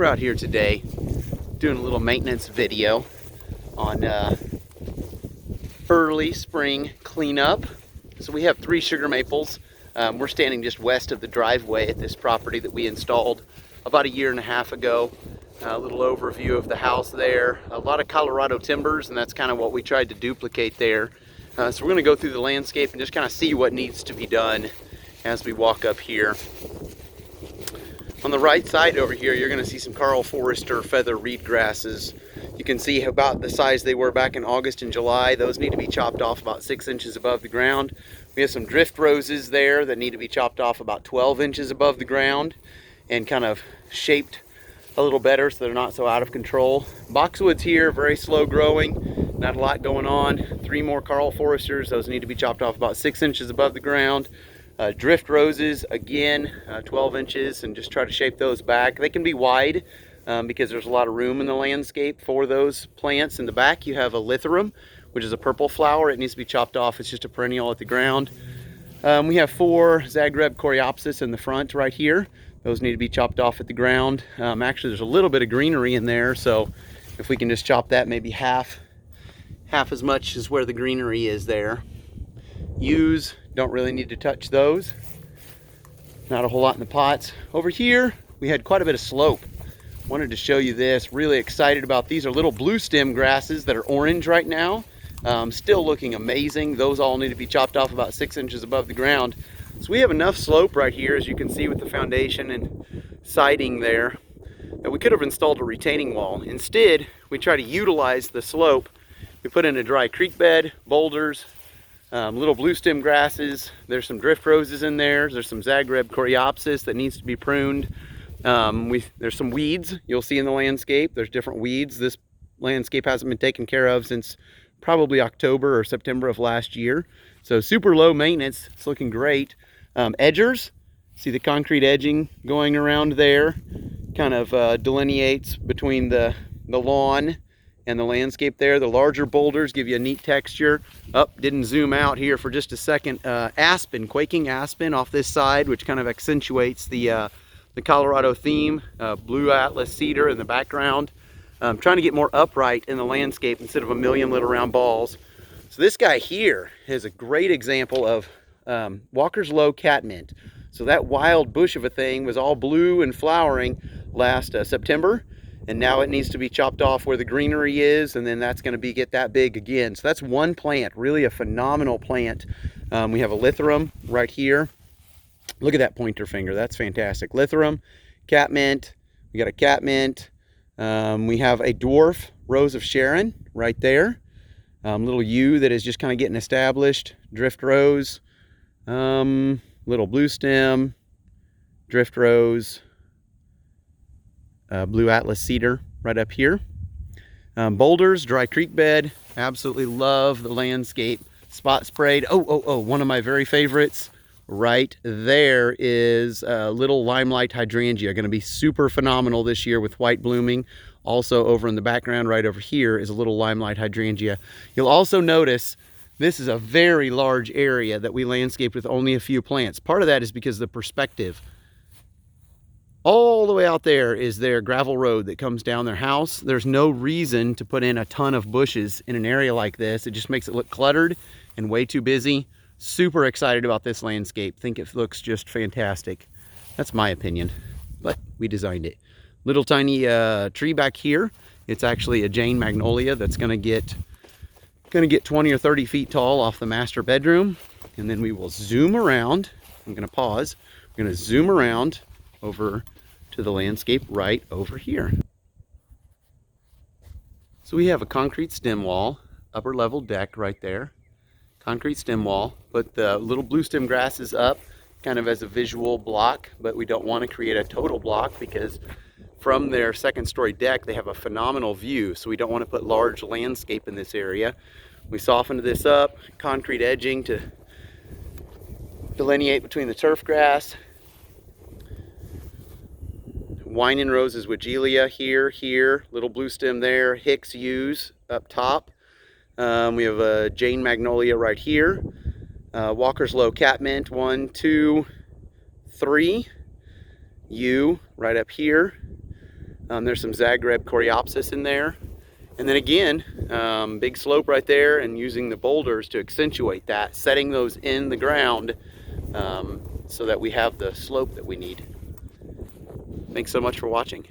We're out here today doing a little maintenance video on early spring cleanup. So we have 3 sugar maples. We're standing just west of the driveway at this property that we installed about 1.5 years ago. A little overview of the house there. A lot of Colorado timbers, and that's kind of what we tried to duplicate there. So we're going to go through the landscape and just kind of see what needs to be done as we walk up here. On the right side over here, you're going to see some Karl Foerster feather reed grasses. You can see about the size they were back in August and July. Those need to be chopped off about 6 inches above the ground. We have some drift roses there that need to be chopped off about 12 inches above the ground and kind of shaped a little better so they're not so out of control. Boxwoods here, very slow growing, not a lot going on. 3 more Karl Foersters, those need to be chopped off about 6 inches above the ground. Drift roses, again, 12 inches, and just try to shape those back. They can be wide because there's a lot of room in the landscape for those plants. In the back you have a lithorum, which is a purple flower. It needs to be chopped off. It's just a perennial at the ground. We have 4 Zagreb Coreopsis in the front right here. Those need to be chopped off at the ground. Actually, there's a little bit of greenery in there, so if we can just chop that maybe half as much as where the greenery is there. Yews, don't really need to touch those. Not a whole lot in the pots. Over here, we had quite a bit of slope. Wanted to show you this. Really excited about these. Are little blue stem grasses that are orange right now. Still looking amazing. Those all need to be chopped off about 6 inches above the ground. So we have enough slope right here, as you can see with the foundation and siding there, that we could have installed a retaining wall. Instead, we try to utilize the slope. We put in a dry creek bed, boulders, little blue stem grasses. There's some drift roses in there. There's some Zagreb Coreopsis that needs to be pruned. There's some weeds you'll see in the landscape. There's different weeds. This landscape hasn't been taken care of since probably October or September of last year. So super low maintenance. It's looking great. Edgers, see the concrete edging going around there. Kind of delineates between the lawn and the landscape there. The larger boulders give you a neat texture. Didn't zoom out here for just a second. Aspen, quaking aspen off this side, which kind of accentuates the Colorado theme. Blue Atlas cedar in the background. Trying to get more upright in the landscape instead of a million little round balls. So this guy here is a great example of Walker's Low catmint. So that wild bush of a thing was all blue and flowering last September. And now it needs to be chopped off where the greenery is, and then that's going to get that big again. So that's one plant, really a phenomenal plant. We have a lithorum right here. Look at that pointer finger, that's fantastic. Lithorum, catmint, we got a catmint. We have a dwarf rose of Sharon right there. Little yew that is just kind of getting established. Drift rose, little blue stem, drift rose, blue Atlas cedar right up here. Boulders, dry creek bed. Absolutely love the landscape. Spot sprayed. One of my very favorites right there is little limelight hydrangea. Going to be super phenomenal this year with white blooming. Also over in the background right over here is a little limelight hydrangea. You'll also notice this is a very large area that we landscaped with only a few plants. Part of that is because of the perspective. All the way out there is their gravel road that comes down their house. There's no reason to put in a ton of bushes in an area like this. It just makes it look cluttered and way too busy. Super excited about this landscape. Think it looks just fantastic. That's my opinion, but we designed it. Little tiny tree back here. It's actually a Jane magnolia that's gonna get 20 or 30 feet tall off the master bedroom. And then we will zoom around. I'm gonna pause. We're gonna zoom around over to the landscape right over here. So we have a concrete stem wall, upper level deck right there. Concrete stem wall. Put the little blue stem grasses up kind of as a visual block, but we don't want to create a total block because from their 2nd story deck they have a phenomenal view, so we don't want to put large landscape in this area. We softened this up, concrete edging to delineate between the turf grass. Winding roses Weigela here, little blue stem there, Hicks yews up top. We have a Jane magnolia right here. Walker's Low catmint, 1, 2, 3. Yew right up here. There's some Zagreb Coreopsis in there. And then again, big slope right there, and using the boulders to accentuate that, setting those in the ground so that we have the slope that we need. Thanks so much for watching.